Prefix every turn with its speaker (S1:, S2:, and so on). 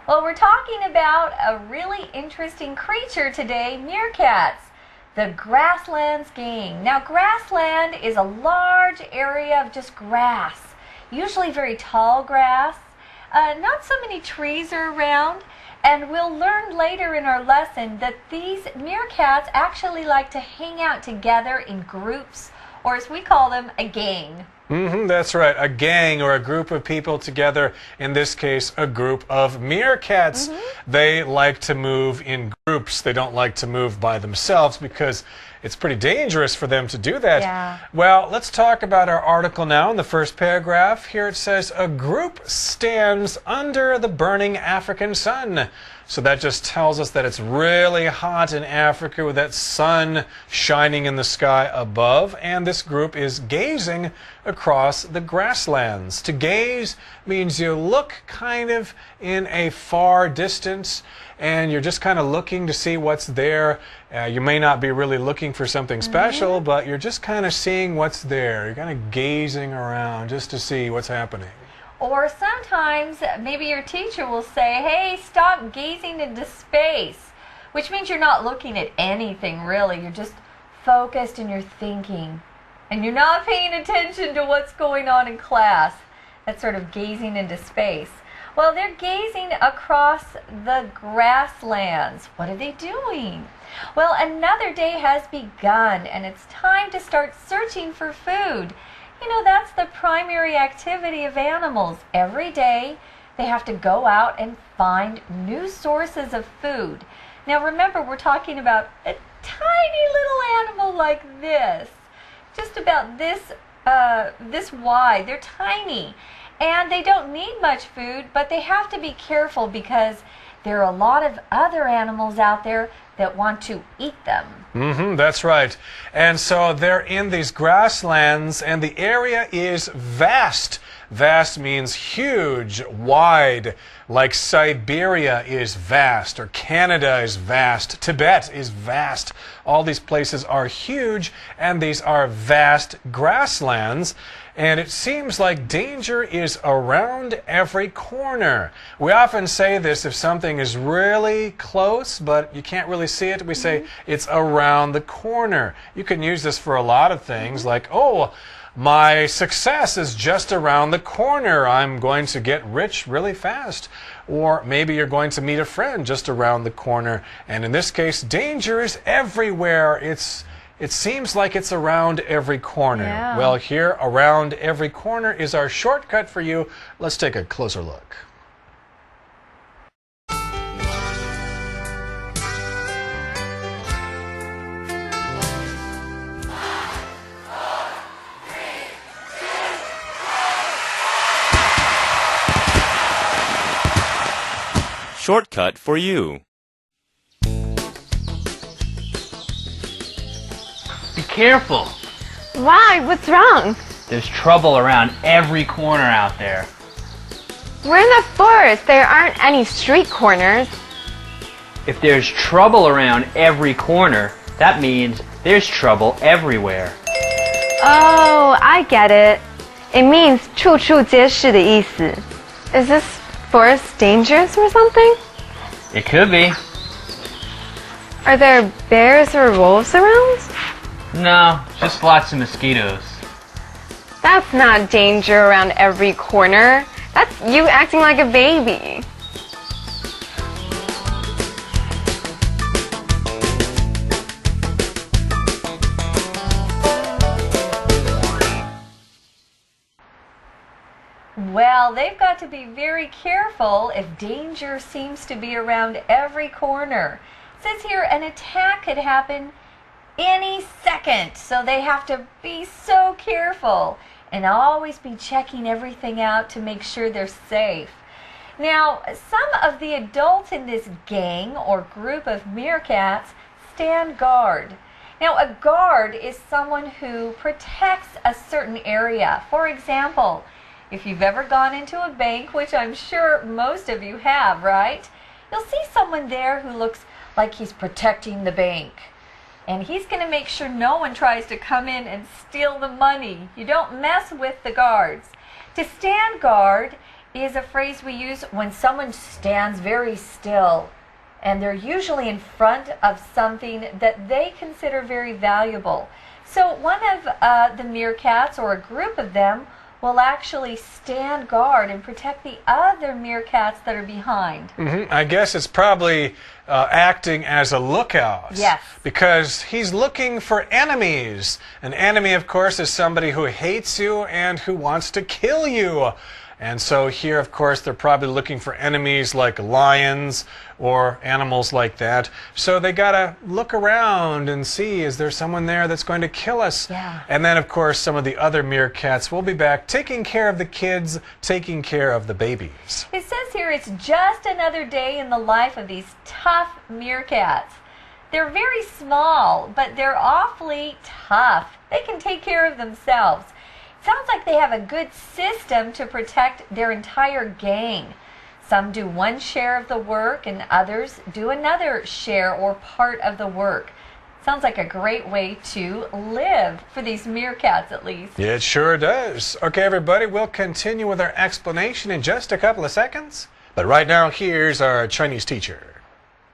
S1: Well, we're talking about a really interesting creature today, meerkats, the grasslands gang. Now, grassland is a large area of just grass, usually very tall grass. Not so many trees are around, and we'll learn later in our lesson that these meerkats actually like to hang out together in groups, or as we call them, a gang.
S2: That's right, a gang or a group of people together, in this case a group of meerkats. They like to move in groups. They don't like to move by themselves because it's pretty dangerous for them to do that.
S1: Yeah.
S2: Well, let's talk about our article now. In the first paragraph here it says, a group stands under the burning African sun. So that just tells us that it's really hot in Africa with that sun shining in the sky above, and this group is gazing across the grasslands. To gaze means you look kind of in a far distance and you're just kind of looking to see what's there. You may not be really looking for something special, but you're just kind of seeing what's there. You're kind of gazing around just to see what's happening.
S1: Or sometimes maybe your teacher will say, hey, stop gazing into space, which means you're not looking at anything really. You're just focused and you're thinking, and you're not paying attention to what's going on in class. That's sort of gazing into space. Well, they're gazing across the grasslands. What are they doing? Well, another day has begun, and it's time to start searching for food. You know, that's the primary activity of animals. Every day they have to go out and find new sources of food. Now remember, we're talking about a tiny little animal like this. Just about this wide. They're tiny. And they don't need much food, but they have to be careful because there are a lot of other animals out there that want to eat them.
S2: That's right. And so they're in these grasslands, and the area is vast. Vast means huge, wide, like Siberia is vast, or Canada is vast, Tibet is vast. All these places are huge, and these are vast grasslands. And it seems like danger is around every corner. We often say this if something is really close, but you can't really see it. We say it's around the corner. You can use this for a lot of things, like, oh, my success is just around the corner. I'm going to get rich really fast. Or maybe you're going to meet a friend just around the corner. And in this case, danger is everywhere. It seems like it's around every corner.
S1: Yeah.
S2: Well, here, around every corner is our shortcut for you. Let's take a closer look.
S3: Shortcut for you.
S4: Be careful.
S5: Why? What's wrong?
S4: There's trouble around every corner out there.
S5: We're in the forest. There aren't any street corners.
S4: If there's trouble around every corner, that means there's trouble everywhere.
S5: Oh, I get it. It means 处处皆是的意思. Is this forest dangerous or something?
S4: It could be.
S5: Are there bears or wolves around?
S4: No, just lots of mosquitoes.
S5: That's not danger around every corner. That's you acting like a baby.
S1: Well, they've got to be very careful if danger seems to be around every corner. It says here an attack could happen any second, so they have to be so careful and always be checking everything out to make sure they're safe. Now, some of the adults in this gang or group of meerkats stand guard. Now, a guard is someone who protects a certain area. For example, if you've ever gone into a bank, which I'm sure most of you have, right? You'll see someone there who looks like he's protecting the bank. And he's going to make sure no one tries to come in and steal the money. You don't mess with the guards. To stand guard is a phrase we use when someone stands very still, and they're usually in front of something that they consider very valuable. So one of the meerkats, or a group of them, will actually stand guard and protect the other meerkats that are behind.
S2: I guess it's probably acting as a lookout.
S1: Yes.
S2: Because he's looking for enemies. An enemy, of course, is somebody who hates you and who wants to kill you. And so here, of course, they're probably looking for enemies like lions or animals like that. So they got to look around and see, is there someone there that's going to kill us?
S1: Yeah.
S2: And then, of course, some of the other meerkats will be back taking care of the kids, taking care of the babies.
S1: It says here it's just another day in the life of these tough meerkats. They're very small, but they're awfully tough. They can take care of themselves. Sounds like they have a good system to protect their entire gang. Some do one share of the work and others do another share or part of the work. Sounds like a great way to live, for these meerkats at least.
S2: It sure does. Okay, everybody, we'll continue with our explanation in just a couple of seconds. But right now, here's our Chinese teacher.